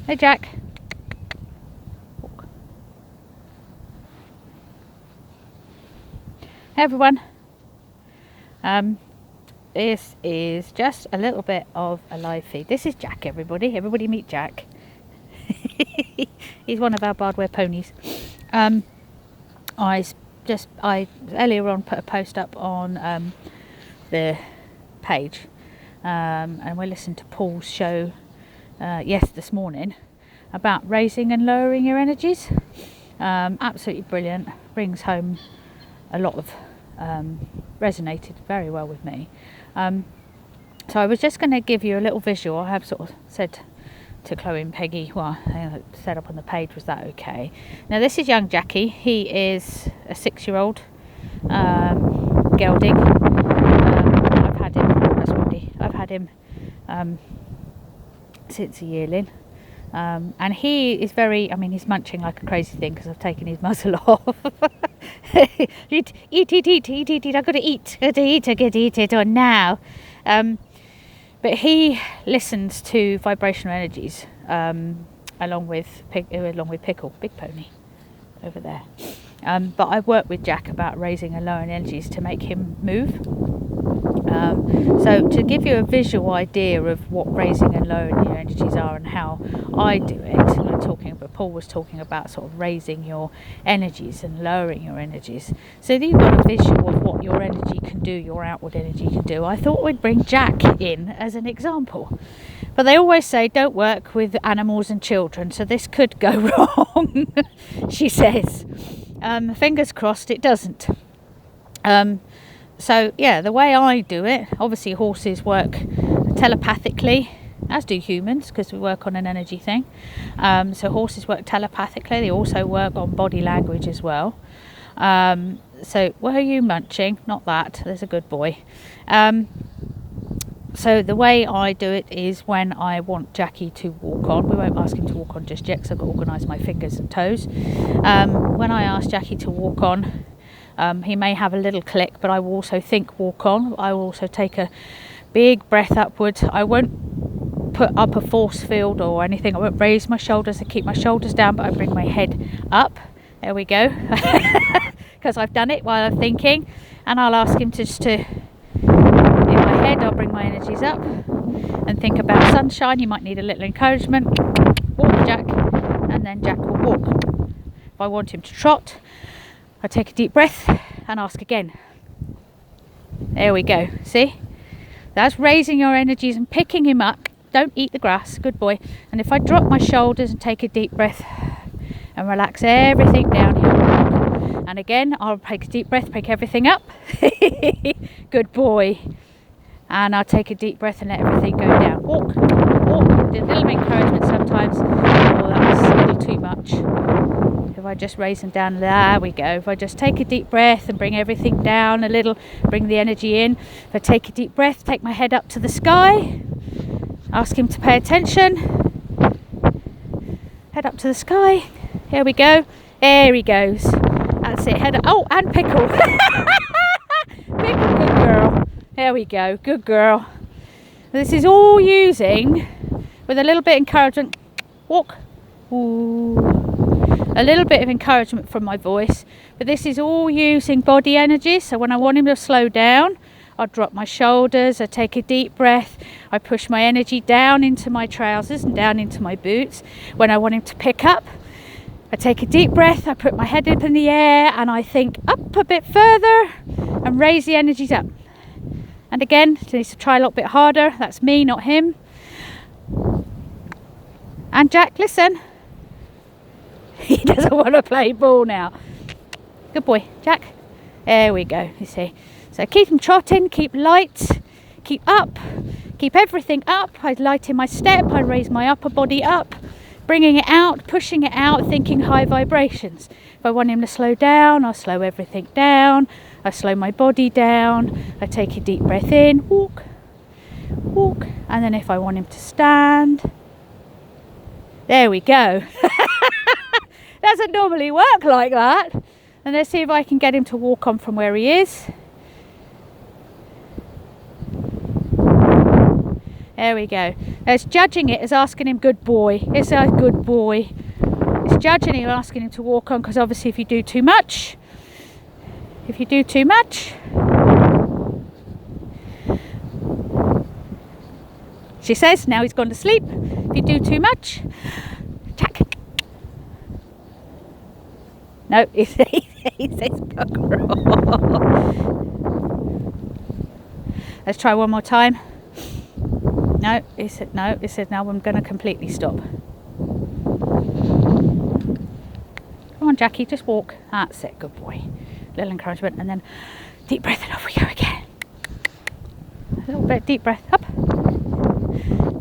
Hey Jack. Walk. Hey everyone. This is just a little bit of a live feed. This is Jack, everybody. Everybody meet Jack. He's one of our Bardware ponies. I earlier on put a post up on the page, and we listened to Paul's show this morning about raising and lowering your energies. Absolutely brilliant. Brings home a lot of resonated very well with me. So I was just going to give you a little visual. I have sort of said to Chloe and Peggy, well, I set up on the page, was that okay? Now this is young Jackie. He is a 6-year-old gelding. I've had him since a yearling. And he is he's munching like a crazy thing because I've taken his muzzle off. eat, I've got to eat it on now. But he listens to vibrational energies, along with Pickle, big pony, over there. But I work with Jack about raising and lowering energies to make him move. So to give you a visual idea of what raising and lowering your energies are and how I do it, Paul was talking about sort of raising your energies and lowering your energies. So that you've got a visual of what your energy can do, your outward energy can do. I thought we'd bring Jack in as an example. But they always say don't work with animals and children, so this could go wrong, she says. Fingers crossed it doesn't. So yeah, the way I do it, obviously horses work telepathically, as do humans, because we work on an energy thing. So horses work telepathically. They also work on body language as well. So where are you munching? Not that. There's a good boy. So the way I do it is when I want Jackie to walk on. We won't ask him to walk on just yet because I've got to organise my fingers and toes. When I ask Jackie to walk on, he may have a little click, but I will also think walk on. I will also take a big breath upwards. I won't put up a force field or anything. I won't raise my shoulders. I keep my shoulders down, but I bring my head up. There we go. Because I've done it while I'm thinking. And I'll ask him to in my head, I'll bring my energies up and think about sunshine. You might need a little encouragement. Walk, Jack. And then Jack will walk. If I want him to trot, I take a deep breath and ask again. There we go. See? That's raising your energies and picking him up. Don't eat the grass. Good boy. And if I drop my shoulders and take a deep breath and relax everything down here. And again, I'll take a deep breath, pick everything up. Good boy. And I'll take a deep breath and let everything go down. Walk, walk. Do a little encouragement sometimes. Oh, that was a little too much. If I just raise them down, there we go. If I just take a deep breath and bring everything down a little, bring the energy in. If I take a deep breath, take my head up to the sky, ask him to pay attention. Head up to the sky. Here we go. There he goes. That's it. Head up. Oh, and Pickle. Pickle, good girl. There we go. Good girl. This is all using, with a little bit of encouragement, walk. Ooh. A little bit of encouragement from my voice, but this is all using body energy. So when I want him to slow down, I drop my shoulders, I take a deep breath, I push my energy down into my trousers and down into my boots. When I want him to pick up, I take a deep breath, I put my head up in the air and I think up a bit further and raise the energies up. And again, he needs to try a little bit harder. That's me, not him. And Jack, listen. He doesn't want to play ball now. Good boy, Jack. There we go, you see. So keep him trotting, keep light, keep up, keep everything up. I lighten my step, I raise my upper body up, bringing it out, pushing it out, thinking high vibrations. If I want him to slow down, I'll slow everything down. I slow my body down. I take a deep breath in, walk, walk. And then if I want him to stand, there we go. Doesn't normally work like that. And let's see if I can get him to walk on from where he is. There we go. It's judging it as asking him good boy. It's a good boy. It's judging him, asking him to walk on, because obviously if you do too much, she says, now he's gone to sleep. If you do too much, Jack. No, he says bugger off. Let's try one more time. No, he said no. He said now I'm going to completely stop. Come on, Jackie, just walk. That's it, good boy. Little encouragement, and then deep breath, and off we go again. A little bit deep breath, up.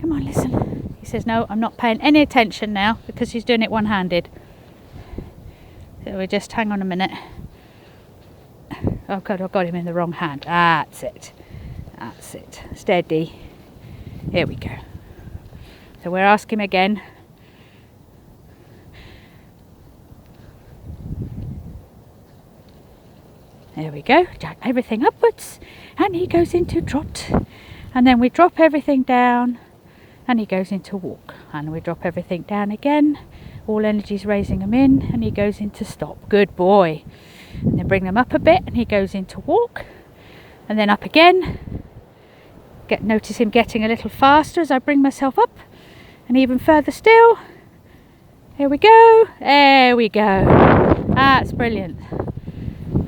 Come on, listen. He says, no, I'm not paying any attention now because he's doing it one-handed. So we just hang on a minute. Oh God, I've got him in the wrong hand. That's it. That's it. Steady. Here we go. So we're asking him again. There we go. Jack everything upwards, and he goes into trot. And then we drop everything down, and he goes into walk. And we drop everything down again. All energies raising him in, and he goes into stop. Good boy. And then bring them up a bit, and he goes into walk. And then up again. Notice him getting a little faster as I bring myself up, and even further still. Here we go. There we go. That's brilliant.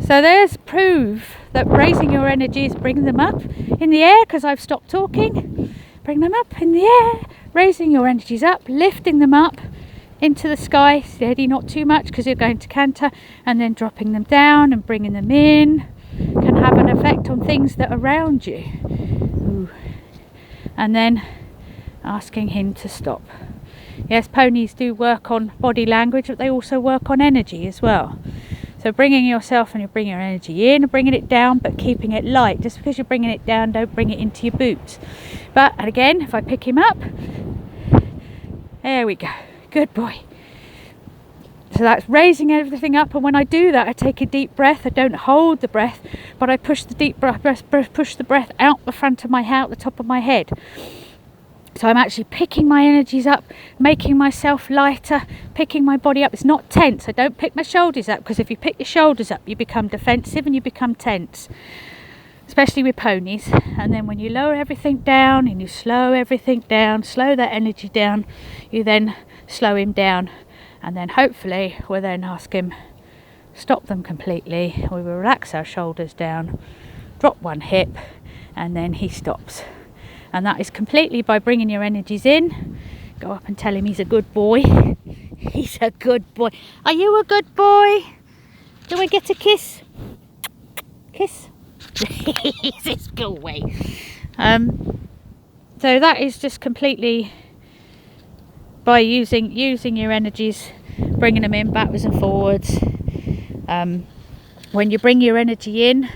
So there's proof that raising your energies, bringing them up in the air, because I've stopped talking. Bring them up in the air, raising your energies up, lifting them up into the sky, steady, not too much because you're going to canter, and then dropping them down and bringing them in can have an effect on things that are around you. Ooh. And then asking him to stop. Yes, ponies do work on body language, but they also work on energy as well. So bringing yourself, and you bring your energy in and bringing it down, but keeping it light. Just because you're bringing it down, don't bring it into your boots. But, and again, if I pick him up, there we go. Good boy. So that's raising everything up, and when I do that, I take a deep breath. I don't hold the breath, but I push the deep breath, push the breath out the front of my head, out the top of my head. So I'm actually picking my energies up, making myself lighter, picking my body up. It's not tense. I don't pick my shoulders up, because if you pick your shoulders up, you become defensive and you become tense, especially with ponies. And then when you lower everything down and you slow everything down, slow that energy down, you then slow him down, and then hopefully we'll then ask him, stop them completely. We will relax our shoulders down, drop one hip, and then he stops. And that is completely by bringing your energies in. Go up and tell him he's a good boy. He's a good boy. Are you a good boy? Do I get a kiss? Kiss? This go away. So that is just completely by using your energies, bringing them in backwards and forwards. When you bring your energy in,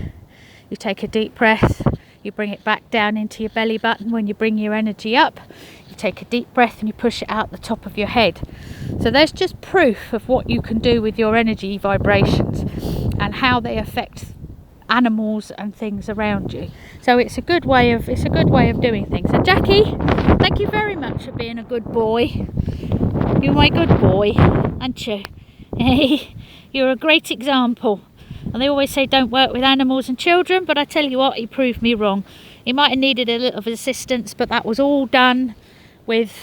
you take a deep breath. You bring it back down into your belly button. When you bring your energy up, you take a deep breath and you push it out the top of your head. So there's just proof of what you can do with your energy vibrations and how they affect animals and things around you. So it's a good way of doing things. So Jackie, thank you very much for being a good boy. You're my good boy, aren't you? Hey, you're a great example. And they always say don't work with animals and children, but I tell you what, he proved me wrong. He might have needed a little of assistance, but that was all done with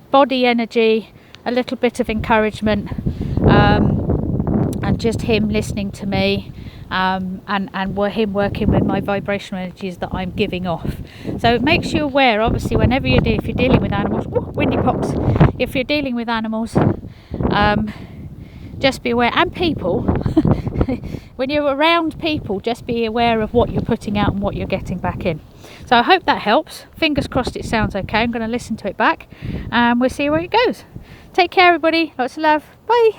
body energy, a little bit of encouragement, and just him listening to me, and him working with my vibrational energies that I'm giving off. So it makes you aware, obviously, whenever if you're dealing with animals, windy pops, if you're dealing with animals, just be aware, and people, when you're around people, just be aware of what you're putting out and what you're getting back in. So I hope that helps. Fingers crossed it sounds okay. I'm going to listen to it back and we'll see where it goes. Take care, everybody. Lots of love. Bye.